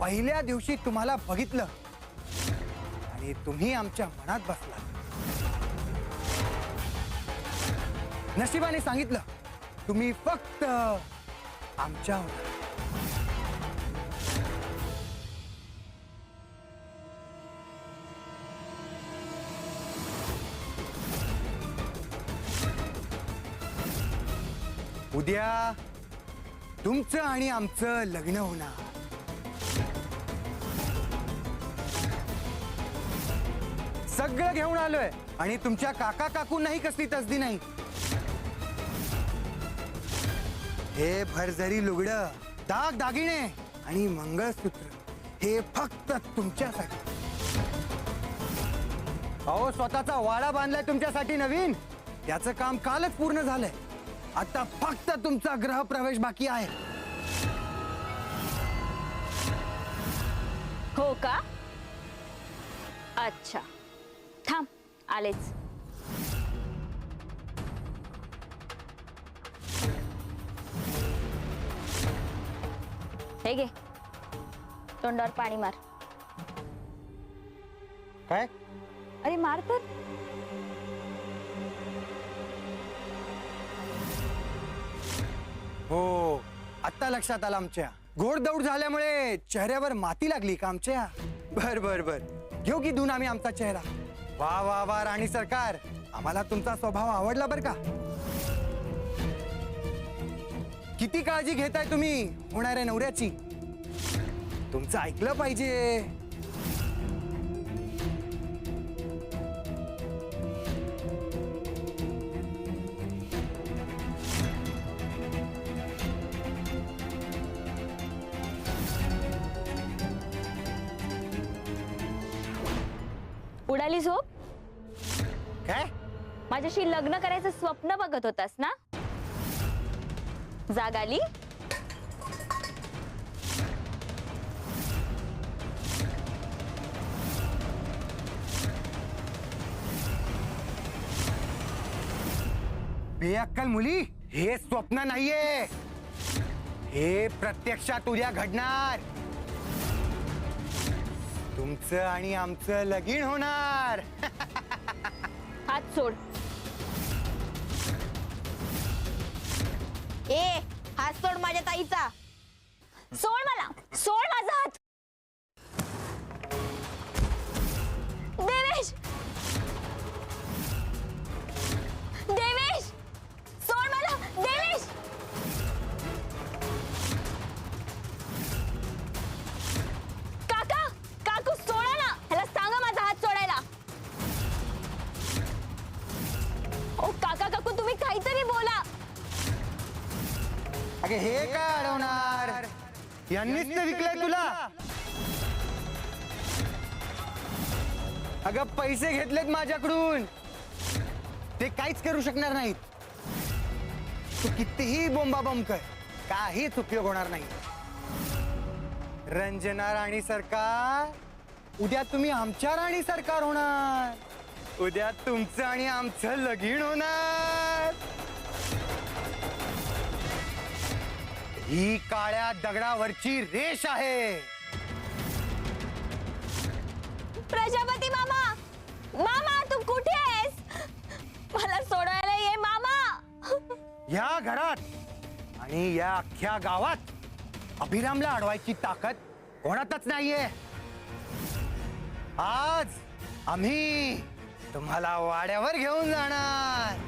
पहिल्या दिवशी तुम्हाला बघितलं आणि तुम्ही आमच्या मनात बसला. नशिबाने सांगितलं तुम्ही फक्त आमच्या होणार. उद्या तुमचं आणि आमचं लग्न होणार. सगळं घेऊन आलोय आणि तुमच्या काका काकूंनाही कसली तसदी नाही. हे भरजरी लुगडं, दाग दागिने आणि मंगळसूत्र हे फक्त तुमच्यासाठी. अहो स्वतःचा वाडा बांधलाय तुमच्यासाठी नवीन. त्याचं काम कालच पूर्ण झालंय. आता फक्त तुमचा गृहप्रवेश बाकी आहे. हो का? अच्छा, थांब आलेच. हे घे, तोंडावर पाणी मार. काय? अरे मार तर. हो आता लक्षात आलं आमच्या. घोडदौड झाल्यामुळे चेहऱ्यावर माती लागली का आमच्या? बर बर बर, घेऊ की धुवून आम्ही आमचा चेहरा. वा वा वा राणी सरकार, आम्हाला तुमचा स्वभाव आवडला बर का. किती काळजी घेताय तुम्ही होणाऱ्या नवऱ्याची. तुमचं ऐकलं पाहिजे. उडाली झोप? काय? माझ्याशी लग्न करायचं स्वप्न बघत होतास ना? जाग आली? बेअक्कल मुली, हे स्वप्न नाहीये. हे प्रत्यक्षात उद्या घडणार. तुमचं आणि आमचं लगीन होणार. हात सोड. ए हात सोड माझ्या ताईचा. सोड मला, सोड माझा हात. देवेश, देवेश, सोड मला. देवेश, काका, काकू सोडा ना. ह्याला सांगा माझा हात सोडायला. ओ काका काकू, तुम्ही काहीतरी बोला. अगे हे काय अडवणार? यांनीच तर विकलंय तुला. अगं पैसे घेतलेत माझ्याकडून, ते काहीच करू शकणार नाहीत. तू कितीही बोंबाबोंब कर, काहीच उपयोग होणार नाही. रंजना राणी सरकार, उद्या तुम्ही आमच्या राणी सरकार होणार. उद्या तुमचं आणि आमचं लगीन होणार. ही काळ्या दगडावरची रेष आहे. प्रजापती मामा, मामा तू कुठे आहेस? मला सोडवायला ये मामा. या घरात आणि या अख्ख्या गावात अभिरामला अडवायची ताकद कोणातच नाहीये. आज आम्ही तुम्हाला वाड्यावर घेऊन जाणार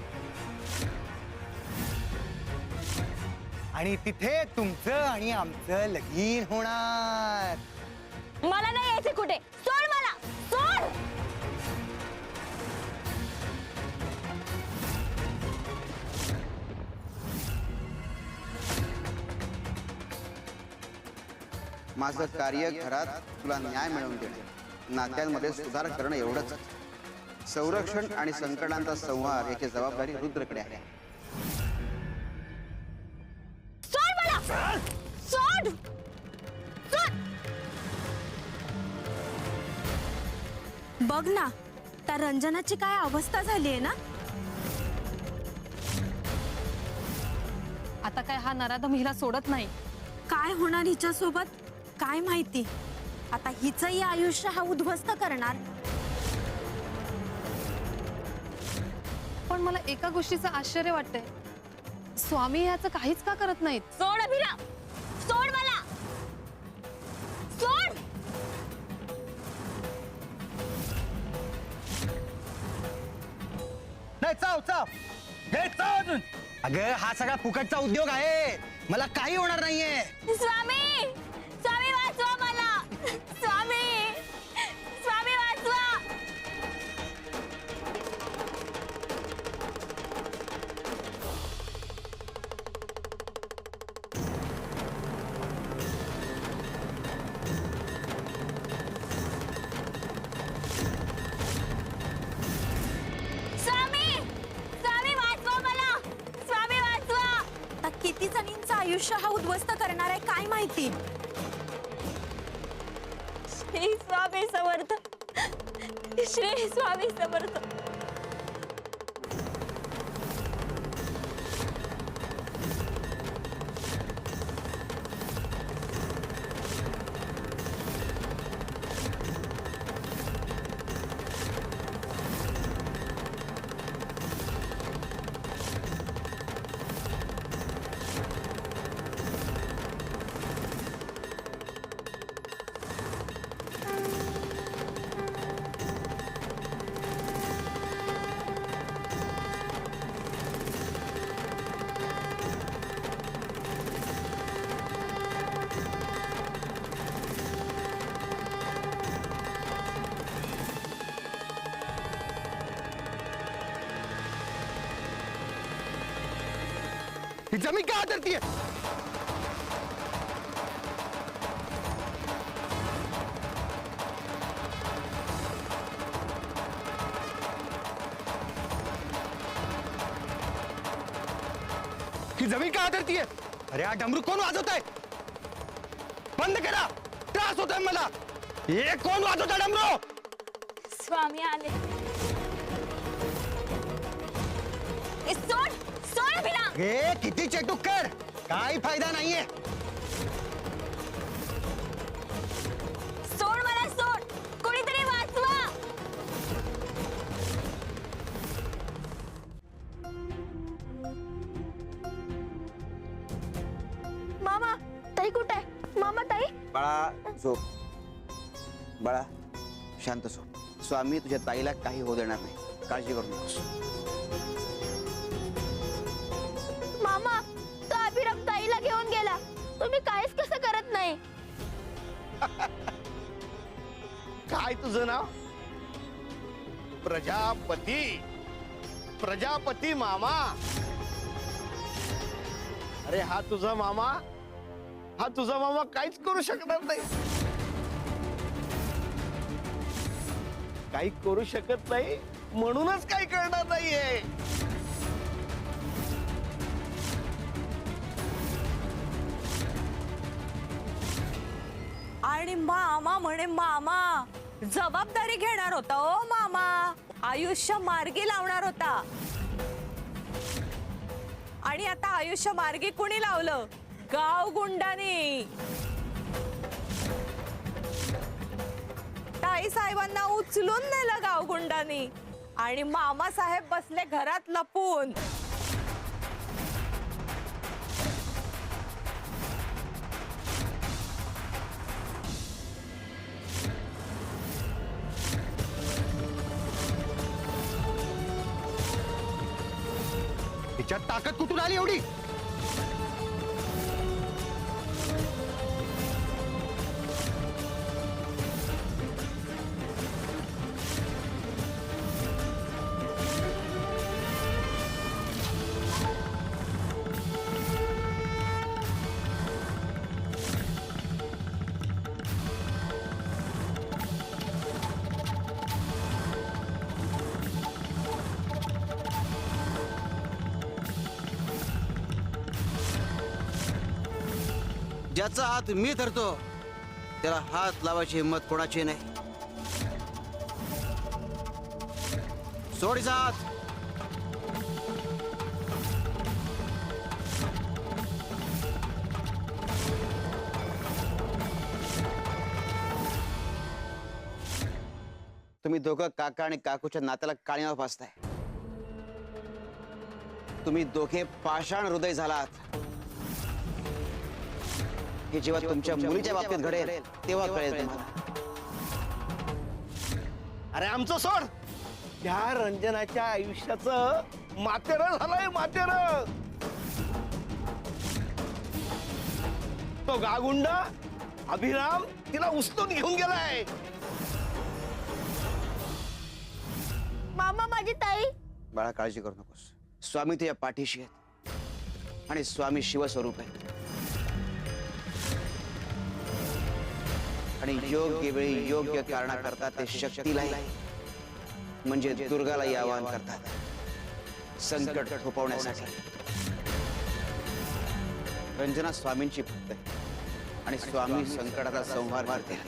आणि तिथे तुमचं आणि आमचं लगीन होणार. मला नाही यायचं कुठे. सोड मला, सोड. माझं कार्य घरात तुला न्याय मिळवून देणं, नात्यांमध्ये सुधार करणं एवढंच. संरक्षण आणि संकटांचा संहार याची जबाबदारी रुद्रकडे आहे. सोड मला! सोड! सोड! बघ ना, त्या रंजनाची काय अवस्था झाली आहे ना. आता काय हा नराधम हिला सोडत नाही. काय होणार हिच्या सोबत काय माहिती. आता हिचंही आयुष्य हा उद्ध्वस्त करणार. पण मला एका गोष्टीचं आश्चर्य वाटतंय, स्वामी याचं काहीच का करत नाहीत. सोड अभिराम! सोड मला! सोड! नाही चाव चाव हे चाव अजून. अगं हा सगळा फुकटचा उद्योग आहे, मला काही होणार नाहीये. स्वामी! स्वामी वाचवा मला! स्वामी! स्वामी वाचवा! स्वामी! स्वामी वाचवा मला! स्वामी वाचवा! आता किती जणींचं आयुष्य हा उद्ध्वस्त करणार आहे काय माहिती. श्री स्वामी समर्थ! श्री स्वामी समर्थ! ही जमीन का आदरतीये. ही जमीन का आदरतीये. अरे हा डमरू कोण वाजवत आहे. बंद करा, त्रास होतोय मला. हे कोण वाजवत आहे डमरू. स्वामी आले. ए, सोड! सोड अभिराम! हे किती चेटूक कर, काही फायदा नाहीये. सोड मला! सोड! कोणीतरी वाचवा! मामा ताई कुठे आहे. मामा ताई. बाळा झोप. बाळा शांत झोप. स्वामी तुझ्या ताईला काही होऊ देणार नाही, काळजी करू नकोस. मामा तो अभिराम ताईला घेऊन गेला, तुम्ही काहीच कसं करत नाही. काय तुझं नाव. प्रजापती. प्रजापती मामा. अरे हा तुझा मामा, हा तुझा मामा काहीच करू शकणार नाही. काही करू शकत नाही म्हणूनच काही करणार नाहीये. आणि मामा म्हणे मामा जबाबदारी घेणार होता. ओ मामा आयुष्य मार्गी लावणार होता. आणि आता आयुष्य मार्गी कुणी लावलं. गाव गुंडानी. ताई साहेबांना उचलून नेलं गाव गुंडानी. आणि मामा साहेब बसले घरात लपून. हिच्यात ताकद कुठून आली एवढी. ज्याचा हात मी धरतो त्याला हात लावायची हिंमत कोणाची नाही. सोडीचा हात. तुम्ही दोघं काका आणि काकूच्या नात्याला काळीमा फासताय. तुम्ही दोघे पाषाण हृदय झालात. हे जेव्हा तुमच्या मुलीच्या बाबतीत घडेल तेव्हा कळेल तुम्हाला. अरे आमचं सोड. त्या रंजनाच्या आयुष्याचं मातेरं झालंय, मातेरं. तो गागुंड अभिराम तिला उचलून घेऊन गेलाय. मामा माझी ताई. बाळा काळजी करू नकोस. स्वामी तुझ्या पाठीशी आहेत आणि स्वामी शिवस्वरूप आहेत. आणि योग्य वेळी योग्य कारणाकरता ते शक्तीलाही म्हणजे दुर्गालाही आवाहन करतात संकट थोपवण्यासाठी. रंजना स्वामींची भक्त आहे आणि स्वामी संकटाचा संहार करते.